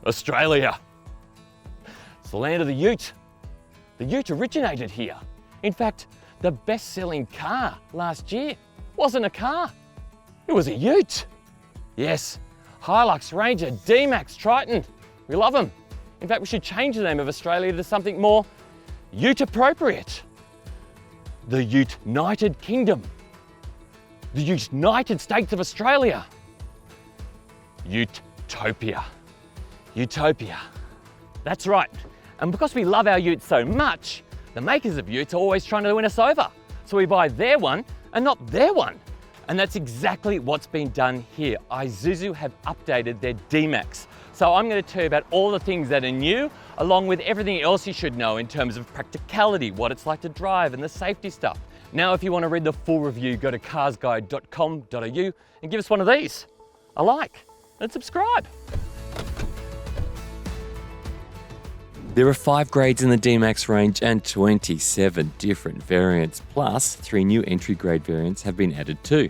Australia. It's the land of the Ute. The Ute originated here. In fact, the best-selling car last year wasn't a car, it was a Ute. Yes, HiLux Ranger D-Max Triton. We love them. In fact, we should change the name of Australia to something more Ute appropriate. The United Kingdom. The United States of Australia. Utopia. Utopia. That's right. And because we love our Ute so much, the makers of Utes are always trying to win us over. So we buy their one and not their one. And that's exactly what's been done here. Isuzu have updated their D-Max. So I'm going to tell you about all the things that are new, along with everything else you should know in terms of practicality, what it's like to drive and the safety stuff. Now, if you want to read the full review, go to carsguide.com.au and give us one of these, a like and subscribe. There are 5 grades in the D-Max range and 27 different variants, plus 3 new entry grade variants have been added too.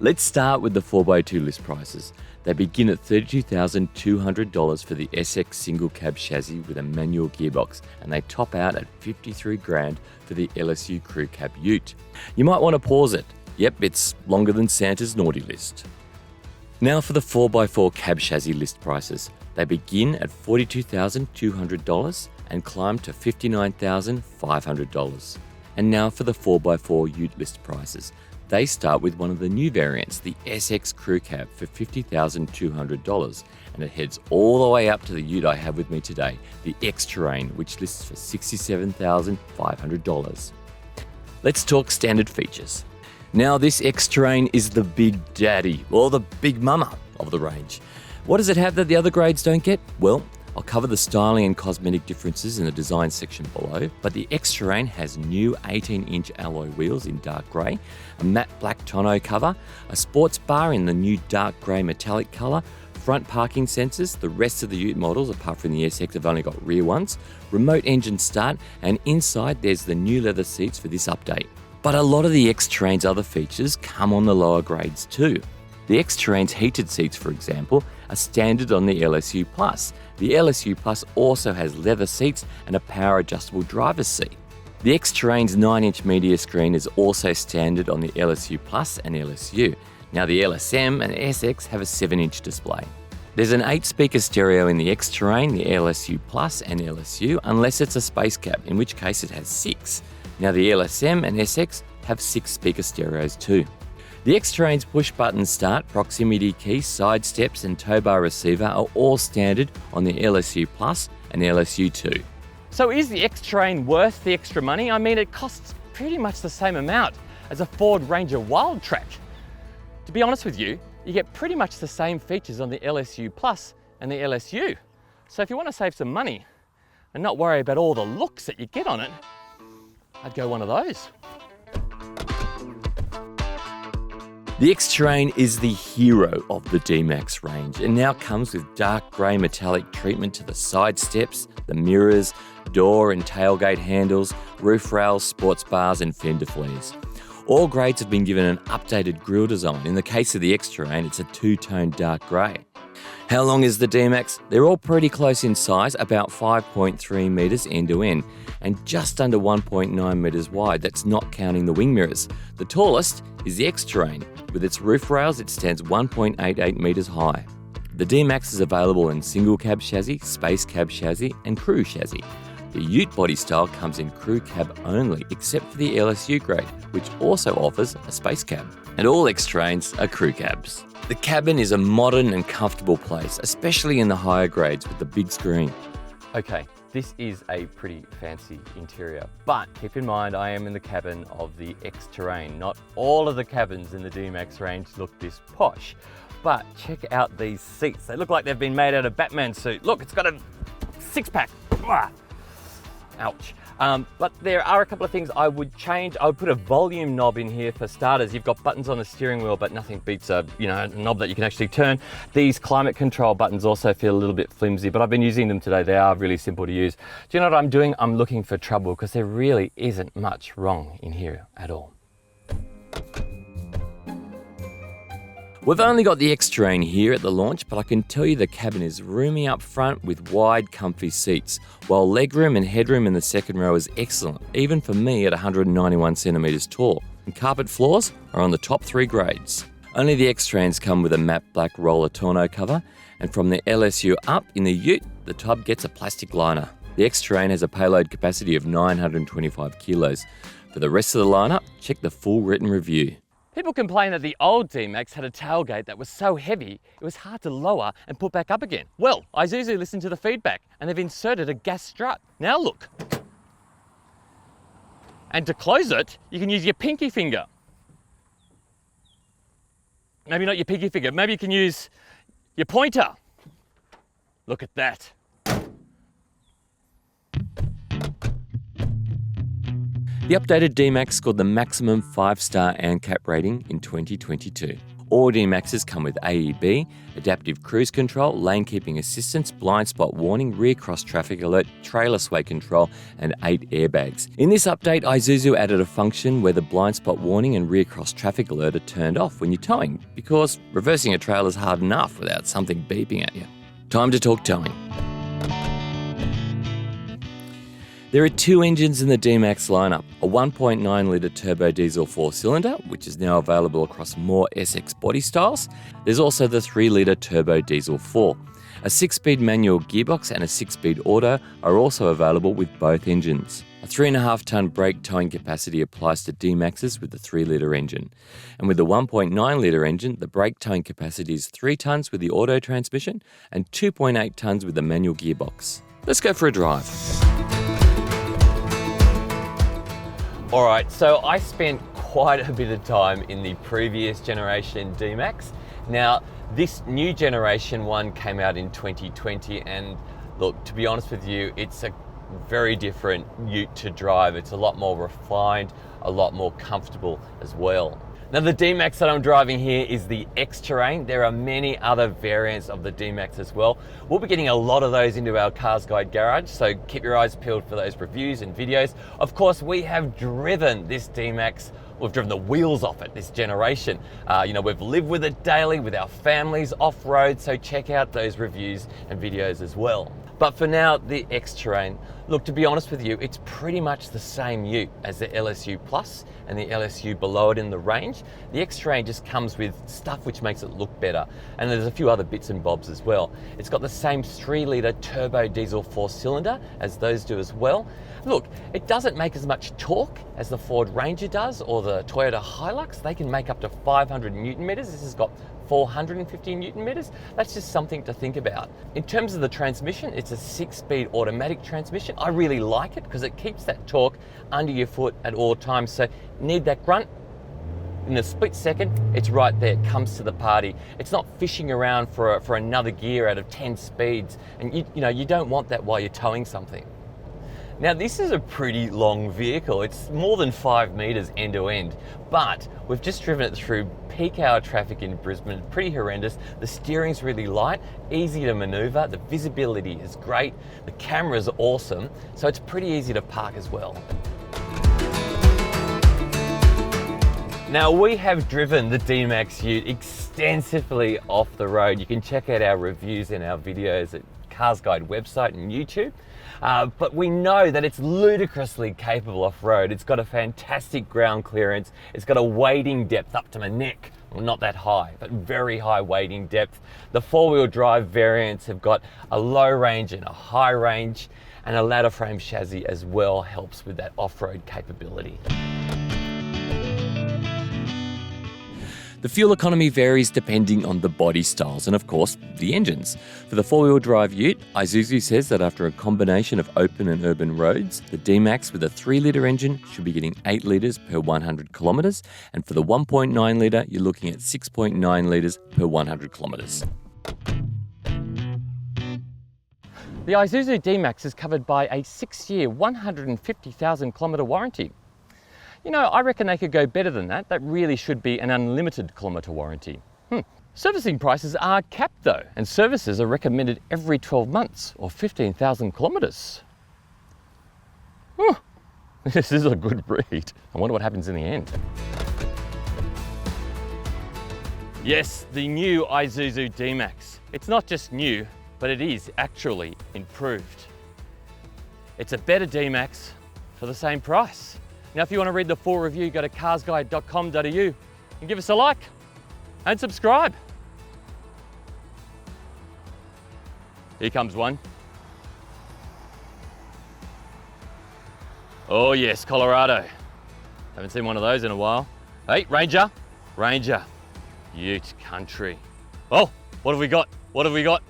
Let's start with the 4x2 list prices. They begin at $32,200 for the SX single cab chassis with a manual gearbox, and they top out at $53,000 for the LSU crew cab Ute. You might want to pause it. Yep, it's longer than Santa's naughty list. Now for the 4x4 cab chassis list prices. They begin at $42,200 and climb to $59,500. And now for the 4x4 Ute list prices. They start with one of the new variants, the SX Crew Cab, for $50,200, and it heads all the way up to the Ute I have with me today, the X-Terrain, which lists for $67,500. Let's talk standard features. Now this X-Terrain is the big daddy, or the big mama of the range. What does it have that the other grades don't get? Well, I'll cover the styling and cosmetic differences in the design section below, but the X-Terrain has new 18-inch alloy wheels in dark grey, a matte black tonneau cover, a sports bar in the new dark grey metallic colour, front parking sensors. The rest of the Ute models, apart from the SX, have only got rear ones, remote engine start, and inside there's the new leather seats for this update. But a lot of the X-Terrain's other features come on the lower grades too. The X-Terrain's heated seats, for example, are standard on the LSU Plus. The LSU Plus also has leather seats and a power adjustable driver's seat. The X-Terrain's 9-inch media screen is also standard on the LSU Plus and LSU. Now the LSM and SX have a 7-inch display. There's an 8-speaker stereo in the X-Terrain, the LSU Plus and LSU, unless it's a space cab, in which case it has 6. Now the LSM and SX have 6-speaker stereos too. The X-Terrain's push-button start, proximity key, side steps and tow bar receiver are all standard on the LSU Plus and LSU 2. So is the X-Terrain worth the extra money? I mean, it costs pretty much the same amount as a Ford Ranger Wildtrak. To be honest with you, you get pretty much the same features on the LSU Plus and the LSU. So if you want to save some money and not worry about all the looks that you get on it, I'd go one of those. The X-Terrain is the hero of the D-Max range and now comes with dark grey metallic treatment to the side steps, the mirrors, door and tailgate handles, roof rails, sports bars and fender flares. All grades have been given an updated grille design. In the case of the X-Terrain, it's a 2-tone dark grey. How long is the D-Max? They're all pretty close in size, about 5.3 metres end to end, and just under 1.9 metres wide. That's not counting the wing mirrors. The tallest is the X-Terrain. With its roof rails, it stands 1.88 metres high. The D-Max is available in single cab chassis, space cab chassis, and crew chassis. The Ute body style comes in crew cab only, except for the LSU grade, which also offers a space cab. And all X-Terrains are crew cabs. The cabin is a modern and comfortable place, especially in the higher grades with the big screen. Okay, this is a pretty fancy interior, but keep in mind I am in the cabin of the X-Terrain. Not all of the cabins in the D-Max range look this posh, but check out these seats. They look like they've been made out of Batman suit. Look, it's got a 6-pack. Ouch. But there are a couple of things I would change. I would put a volume knob in here for starters. You've got buttons on the steering wheel, but nothing beats a knob that you can actually turn. These climate control buttons also feel a little bit flimsy, but I've been using them today. They are really simple to use. Do you know what I'm doing? I'm looking for trouble because there really isn't much wrong in here at all. We've only got the X-Terrain here at the launch, but I can tell you the cabin is roomy up front with wide, comfy seats, while legroom and headroom in the second row is excellent, even for me at 191 centimetres tall, and carpet floors are on the top 3 grades. Only the X-Trains come with a matte black roller tonneau cover, and from the LSU up in the Ute, the tub gets a plastic liner. The X-Terrain has a payload capacity of 925 kilos. For the rest of the lineup, check the full written review. People complain that the old D-Max had a tailgate that was so heavy it was hard to lower and put back up again. Well, Isuzu listened to the feedback and they've inserted a gas strut. Now look. And to close it, you can use your pinky finger. Maybe not your pinky finger, maybe you can use your pointer. Look at that. The updated D-Max scored the maximum 5-star ANCAP rating in 2022. All D-Maxes come with AEB, adaptive cruise control, lane keeping assistance, blind spot warning, rear cross traffic alert, trailer sway control, and 8 airbags. In this update, Isuzu added a function where the blind spot warning and rear cross traffic alert are turned off when you're towing, because reversing a trailer is hard enough without something beeping at you. Time to talk towing. There are 2 engines in the D-Max lineup, a 1.9 litre turbo diesel 4-cylinder, which is now available across more SX body styles. There's also the 3 litre turbo diesel 4. A 6-speed manual gearbox and a 6-speed auto are also available with both engines. A 3.5-tonne brake towing capacity applies to D-Maxes with the 3 litre engine. And with the 1.9 litre engine, the brake towing capacity is 3 tonnes with the auto transmission and 2.8 tonnes with the manual gearbox. Let's go for a drive. All right, so I spent quite a bit of time in the previous generation D-Max. Now, this new generation one came out in 2020, and look, to be honest with you, it's a very different Ute to drive. It's a lot more refined, a lot more comfortable as well. Now, the D-Max that I'm driving here is the X-Terrain. There are many other variants of the D-Max as well. We'll be getting a lot of those into our CarsGuide garage, so keep your eyes peeled for those reviews and videos. Of course, we have driven this D-Max. We've driven the wheels off it this generation. We've lived with it daily with our families off-road, so check out those reviews and videos as well. But for now, the X-Terrain, look, to be honest with you, it's pretty much the same Ute as the LSU Plus and the LSU below it in the range. The X-Terrain just comes with stuff which makes it look better. And there's a few other bits and bobs as well. It's got the same 3 litre turbo diesel 4-cylinder as those do as well. Look, it doesn't make as much torque as the Ford Ranger does or the Toyota HiLux. They can make up to 500 Newton meters. This has got 450 Newton meters. That's just something to think about. In terms of the transmission, it's a 6-speed automatic transmission. I really like it because it keeps that torque under your foot at all times. So need that grunt, in a split second, it's right there, it comes to the party. It's not fishing around for another gear out of 10 speeds. And you don't want that while you're towing something. Now, this is a pretty long vehicle. It's more than 5 meters end to end, but we've just driven it through peak hour traffic in Brisbane. Pretty horrendous. The steering's really light, easy to maneuver. The visibility is great. The camera's awesome. So it's pretty easy to park as well. Now, we have driven the D-Max Ute extensively off the road. You can check out our reviews and our videos at CarsGuide website and YouTube. But we know that it's ludicrously capable off-road. It's got a fantastic ground clearance. It's got a wading depth up to my neck. Well, not that high, but very high wading depth. The 4-wheel drive variants have got a low range and a high range, and a ladder frame chassis as well helps with that off-road capability. The fuel economy varies depending on the body styles and, of course, the engines. For the 4-wheel drive Ute, Isuzu says that after a combination of open and urban roads, the D-Max with a 3 litre engine should be getting 8 litres per 100 kilometres, and for the 1.9 litre, you're looking at 6.9 litres per 100 kilometres. The Isuzu D-Max is covered by a 6-year, 150,000 kilometre warranty. I reckon they could go better than that. That really should be an unlimited kilometre warranty. Servicing prices are capped though, and services are recommended every 12 months or 15,000 kilometres. This is a good breed. I wonder what happens in the end. Yes, the new Isuzu D-Max. It's not just new, but it is actually improved. It's a better D-Max for the same price. Now, if you want to read the full review, go to carsguide.com.au and give us a like and subscribe. Here comes one. Oh yes, Colorado. Haven't seen one of those in a while. Hey, Ranger, Ute country. Oh, what have we got? What have we got?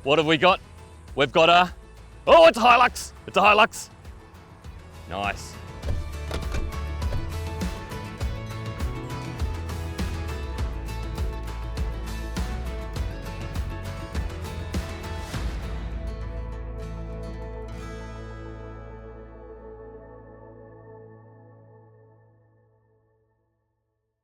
What have we got? We've got a, oh, it's a HiLux. It's a HiLux. Nice.